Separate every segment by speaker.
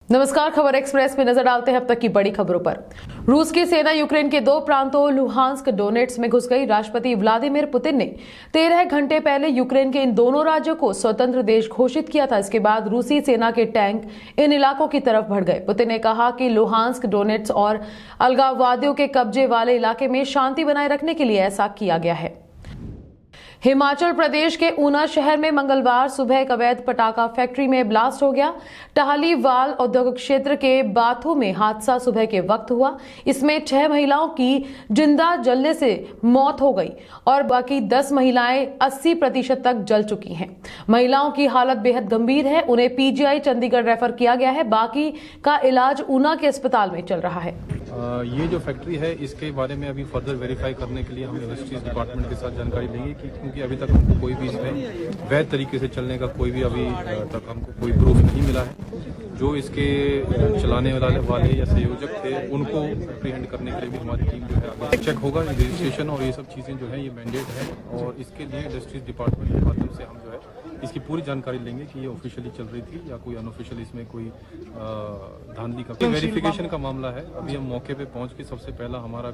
Speaker 1: नमस्कार, खबर एक्सप्रेस में नजर डालते हैं अब तक की बड़ी खबरों पर। रूस की सेना यूक्रेन के 2 प्रांतों लुहांस्क डोनेट्स में घुस गई। राष्ट्रपति व्लादिमीर पुतिन ने 13 घंटे पहले यूक्रेन के इन दोनों राज्यों को स्वतंत्र देश घोषित किया था। इसके बाद रूसी सेना के टैंक इन इलाकों की तरफ बढ़ गए। पुतिन ने कहा कि लुहांस्क डोनेट्स और अलगाववादियों के कब्जे वाले इलाके में शांति बनाए रखने के लिए ऐसा किया गया है। हिमाचल प्रदेश के ऊना शहर में मंगलवार सुबह एक अवैध पटाखा फैक्ट्री में ब्लास्ट हो गया। टाहलीवाल औद्योगिक क्षेत्र के बाथू में हादसा सुबह के वक्त हुआ। इसमें 6 महिलाओं की जिंदा जलने से मौत हो गई और बाकी 10 महिलाएं 80% तक जल चुकी हैं। महिलाओं की हालत बेहद गंभीर है। उन्हें पीजीआई चंडीगढ़ रेफर किया गया है। बाकी का इलाज ऊना के अस्पताल में चल रहा है।
Speaker 2: ये जो फैक्ट्री है इसके बारे में अभी फर्दर वेरीफाई करने के लिए हम इंडस्ट्रीज डिपार्टमेंट के साथ जानकारी लेंगे क्योंकि अभी तक हमको कोई भी इसमें वैध तरीके से चलने का कोई भी अभी तक हमको कोई प्रूफ नहीं मिला है। जो इसके चलाने वाले या संयोजक थे उनको एप्रीहेंड करने के लिए भी हमारी टीम जो है आगे चेक होगा। रजिस्ट्रेशन और ये सब चीज़ें जो है ये मैंडेट है और इसके लिए इंडस्ट्रीज डिपार्टमेंट के माध्यम से हम जो है इसकी पूरी जानकारी लेंगे कि ये ऑफिशियली चल रही थी या कोई अनऑफिशियल इसमें कोई धांधली का वेरिफिकेशन का मामला है। अभी हम मौके पे पहुंच के सबसे पहला हमारा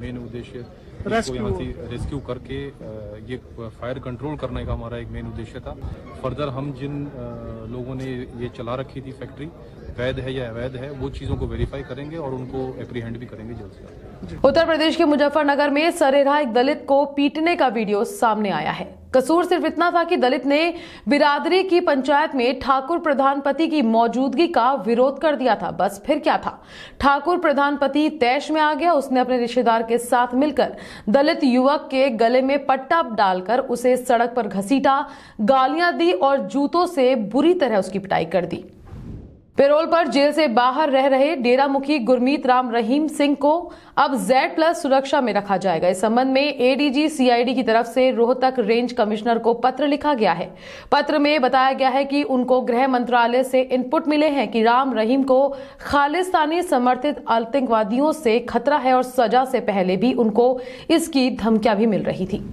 Speaker 2: मेन उद्देश्य इसको यहाँ से रेस्क्यू करके ये फायर कंट्रोल करने का हमारा एक मेन उद्देश्य था। फर्दर हम जिन लोगों ने ये चला रखी थी फैक्ट्री वैध है या अवैध है वो चीज़ों को वेरीफाई करेंगे और उनको एप्रीहेंड भी करेंगे जल्द से।
Speaker 1: उत्तर प्रदेश के मुजफ्फरनगर में सरेराह एक दलित को पीटने का वीडियो सामने आया है। कसूर सिर्फ इतना था कि दलित ने बिरादरी की पंचायत में ठाकुर प्रधानपति की मौजूदगी का विरोध कर दिया था। बस फिर क्या था, ठाकुर प्रधानपति तैश में आ गया। उसने अपने रिश्तेदार के साथ मिलकर दलित युवक के गले में पट्टा डालकर उसे सड़क पर घसीटा, गालियां दी और जूतों से बुरी तरह उसकी पिटाई कर दी। पेरोल पर जेल से बाहर रह रहे डेरा मुखी गुरमीत राम रहीम सिंह को अब Z+ सुरक्षा में रखा जाएगा। इस संबंध में ADG CID की तरफ से रोहतक रेंज कमिश्नर को पत्र लिखा गया है। पत्र में बताया गया है कि उनको गृह मंत्रालय से इनपुट मिले हैं कि राम रहीम को खालिस्तानी समर्थित आतंकवादियों से खतरा है और सजा से पहले भी उनको इसकी धमकियां भी मिल रही थी।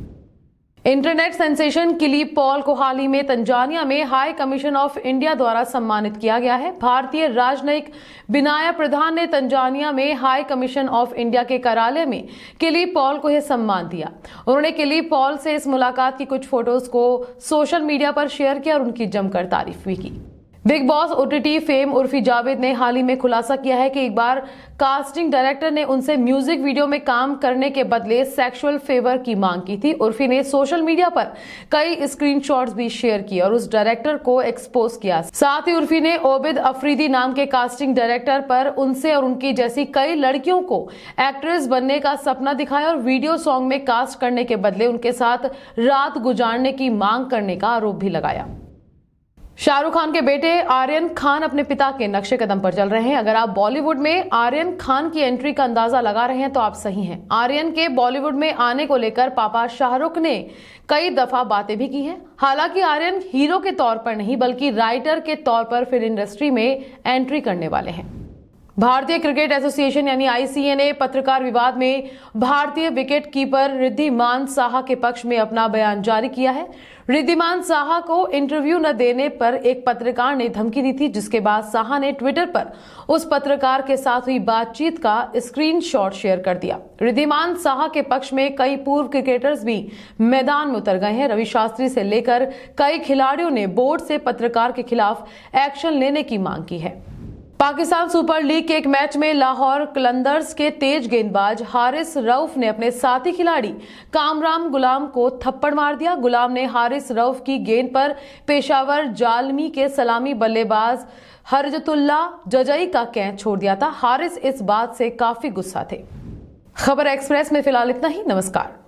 Speaker 1: इंटरनेट सेंसेशन किली पॉल को हाल ही में तंजानिया में हाई कमीशन ऑफ इंडिया द्वारा सम्मानित किया गया है। भारतीय राजनयिक बिनाया प्रधान ने तंजानिया में हाई कमीशन ऑफ इंडिया के कार्यालय में किली पॉल को यह सम्मान दिया। उन्होंने किली पॉल से इस मुलाकात की कुछ फोटोज को सोशल मीडिया पर शेयर किया और उनकी जमकर तारीफ भी की। Big boss OTT fame Urfi Javed ने हाल ही में खुलासा किया है कि एक बार कास्टिंग डायरेक्टर ने उनसे म्यूजिक वीडियो में काम करने के बदले सेक्सुअल फेवर की मांग की थी। उर्फी ने सोशल मीडिया पर कई स्क्रीनशॉट्स भी शेयर किए और उस डायरेक्टर को एक्सपोज किया। साथ ही उर्फी ने ओबिद अफरीदी नाम के कास्टिंग डायरेक्टर पर उनसे और उनकी जैसी कई लड़कियों को एक्ट्रेस बनने का सपना दिखाया और वीडियो सॉन्ग में कास्ट करने के बदले उनके साथ रात गुजारने की मांग करने का आरोप भी लगाया। शाहरुख खान के बेटे आर्यन खान अपने पिता के नक्शे कदम पर चल रहे हैं। अगर आप बॉलीवुड में आर्यन खान की एंट्री का अंदाजा लगा रहे हैं तो आप सही हैं। आर्यन के बॉलीवुड में आने को लेकर पापा शाहरुख ने कई दफा बातें भी की हैं। हालांकि आर्यन हीरो के तौर पर नहीं बल्कि राइटर के तौर पर फिल्म इंडस्ट्री में एंट्री करने वाले हैं। भारतीय क्रिकेट एसोसिएशन यानी ICA ने पत्रकार विवाद में भारतीय विकेट कीपर रिद्धिमान साहा के पक्ष में अपना बयान जारी किया है। रिद्धिमान साहा को इंटरव्यू न देने पर एक पत्रकार ने धमकी दी थी, जिसके बाद साहा ने ट्विटर पर उस पत्रकार के साथ हुई बातचीत का स्क्रीनशॉट शेयर कर दिया। रिद्धिमान साहा के पक्ष में कई पूर्व क्रिकेटर्स भी मैदान में उतर गए हैं। रवि शास्त्री से लेकर कई खिलाड़ियों ने बोर्ड से पत्रकार के खिलाफ एक्शन लेने की मांग की है। पाकिस्तान सुपर लीग के एक मैच में लाहौर कलंदर्स के तेज गेंदबाज हारिस रऊफ ने अपने साथी खिलाड़ी कामरान गुलाम को थप्पड़ मार दिया। गुलाम ने हारिस रऊफ की गेंद पर पेशावर जालमी के सलामी बल्लेबाज हरजतुल्ला जजई का कैच छोड़ दिया था। हारिस इस बात से काफी गुस्सा थे। खबर एक्सप्रेस में फिलहाल इतना ही। नमस्कार।